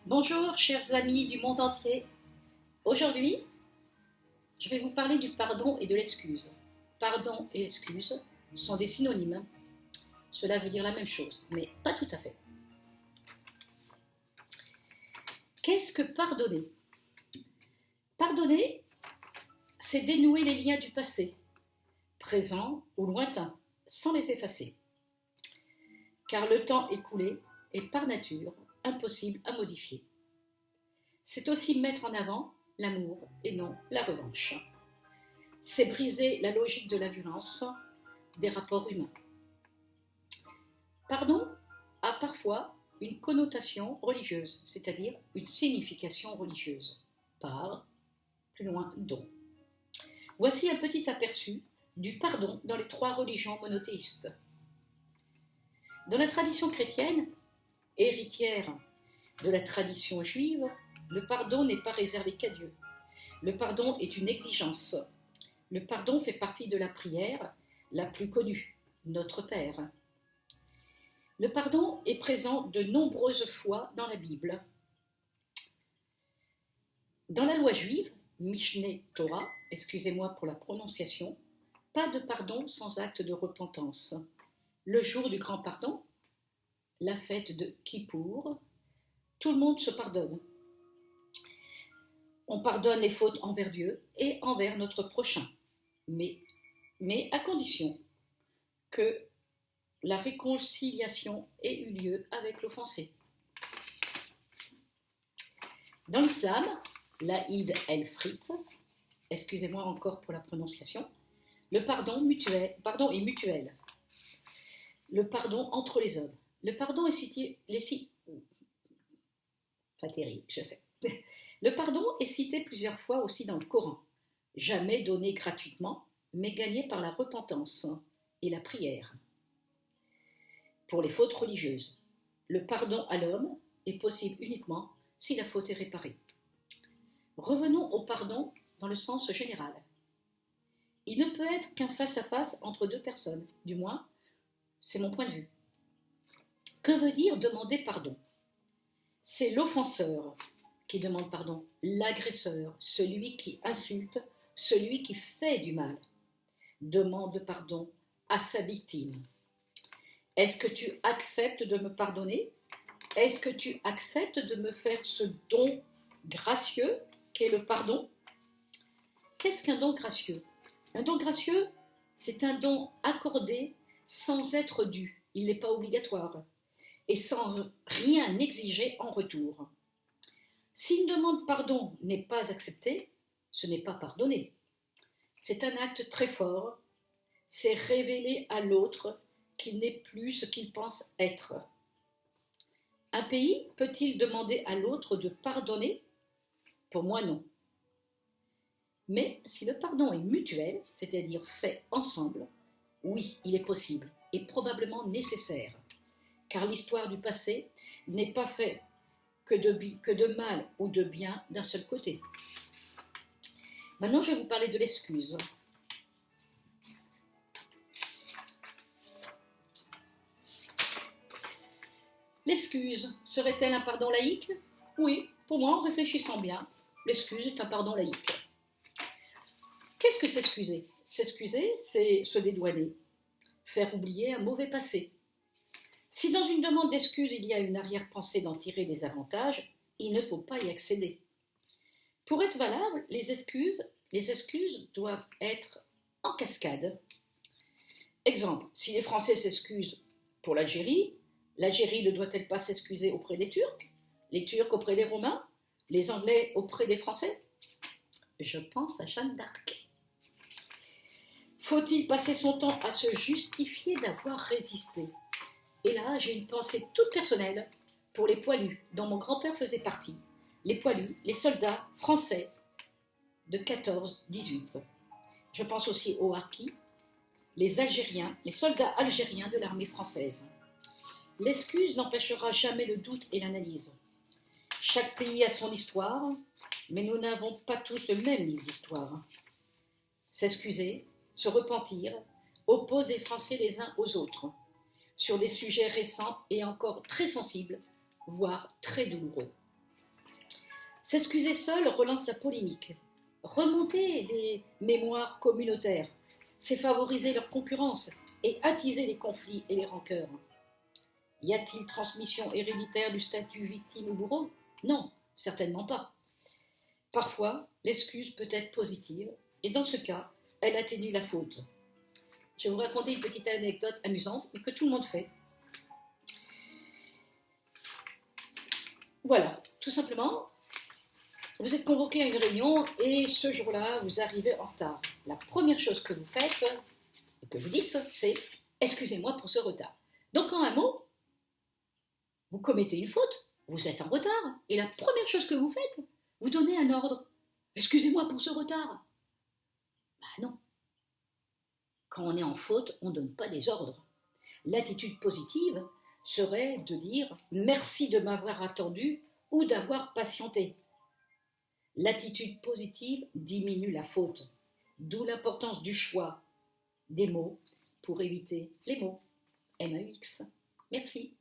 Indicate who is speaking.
Speaker 1: Bonjour chers amis du monde entier. Aujourd'hui, je vais vous parler du pardon et de l'excuse. Pardon et excuse sont des synonymes. Cela veut dire la même chose, mais pas tout à fait. Qu'est-ce que pardonner? Pardonner, c'est dénouer les liens du passé, présent ou lointain, sans les effacer. Car le temps écoulé est par nature impossible à modifier. C'est aussi mettre en avant l'amour et non la revanche. C'est briser la logique de la violence des rapports humains. Pardon a parfois une connotation religieuse, c'est-à-dire une signification religieuse. Par, plus loin, don. Voici un petit aperçu du pardon dans les trois religions monothéistes. Dans la tradition chrétienne, héritière de la tradition juive, le pardon n'est pas réservé qu'à Dieu. Le pardon est une exigence. Le pardon fait partie de la prière la plus connue, Notre Père. Le pardon est présent de nombreuses fois dans la Bible. Dans la loi juive, Mishneh Torah, excusez-moi pour la prononciation, pas de pardon sans acte de repentance. Le jour du grand pardon, la fête de Kippour, tout le monde se pardonne. On pardonne les fautes envers Dieu et envers notre prochain, mais à condition que la réconciliation ait eu lieu avec l'offensé. Dans l'islam, l'Aïd el-Fitr, excusez-moi encore pour la prononciation, le pardon est mutuel. Le pardon entre les hommes. Le pardon est pas terrible, je sais. Le pardon est cité plusieurs fois aussi dans le Coran. Jamais donné gratuitement, mais gagné par la repentance et la prière. Pour les fautes religieuses, le pardon à l'homme est possible uniquement si la faute est réparée. Revenons au pardon dans le sens général. Il ne peut être qu'un face-à-face entre deux personnes, du moins, c'est mon point de vue. Que veut dire demander pardon? C'est l'offenseur qui demande pardon, l'agresseur, celui qui insulte, celui qui fait du mal, demande pardon à sa victime. Est-ce que tu acceptes de me pardonner? Est-ce que tu acceptes de me faire ce don gracieux qu'est le pardon? Qu'est-ce qu'un don gracieux? Un don gracieux, c'est un don accordé sans être dû, il n'est pas obligatoire, et sans rien exiger en retour. Si une demande pardon n'est pas acceptée, ce n'est pas pardonner. C'est un acte très fort, c'est révéler à l'autre qu'il n'est plus ce qu'il pense être. Un pays peut-il demander à l'autre de pardonner? Pour moi, non. Mais si le pardon est mutuel, c'est-à-dire fait ensemble, oui, il est possible et probablement nécessaire, car l'histoire du passé n'est pas faite que de mal ou de bien d'un seul côté. Maintenant, je vais vous parler de l'excuse. L'excuse serait-elle un pardon laïque? Oui, pour moi, en réfléchissant bien, l'excuse est un pardon laïque. Qu'est-ce que s'excuser? S'excuser, c'est se dédouaner, faire oublier un mauvais passé. Si dans une demande d'excuse il y a une arrière-pensée d'en tirer des avantages, il ne faut pas y accéder. Pour être valables, les excuses doivent être en cascade. Exemple, si les Français s'excusent pour l'Algérie, l'Algérie ne doit-elle pas s'excuser auprès des Turcs, les Turcs auprès des Romains, les Anglais auprès des Français? Je pense à Jeanne d'Arc. Faut-il passer son temps à se justifier d'avoir résisté? Et là, j'ai une pensée toute personnelle pour les poilus, dont mon grand-père faisait partie. Les poilus, les soldats français de 14-18. Je pense aussi aux harkis, les Algériens, les soldats algériens de l'armée française. L'excuse n'empêchera jamais le doute et l'analyse. Chaque pays a son histoire, mais nous n'avons pas tous le même livre d'histoire. S'excuser, se repentir, oppose les Français les uns aux autres, sur des sujets récents et encore très sensibles, voire très douloureux. S'excuser seul relance la polémique. Remonter les mémoires communautaires, c'est favoriser leur concurrence et attiser les conflits et les rancœurs. Y a-t-il transmission héréditaire du statut victime ou bourreau? Non, certainement pas. Parfois, l'excuse peut être positive, et dans ce cas, elle atténue la faute. Je vais vous raconter une petite anecdote amusante, mais que tout le monde fait. Voilà, tout simplement, vous êtes convoqué à une réunion et ce jour-là, vous arrivez en retard. La première chose que vous faites, que vous dites, c'est « excusez-moi pour ce retard ». Donc en un mot, vous commettez une faute, vous êtes en retard, et la première chose que vous faites, vous donnez un ordre. « Excusez-moi pour ce retard ». Ben non. Quand on est en faute, on ne donne pas des ordres. L'attitude positive serait de dire « merci de m'avoir attendu » ou d'avoir patienté. L'attitude positive diminue la faute, d'où l'importance du choix des mots pour éviter les mots. MAUX. Merci.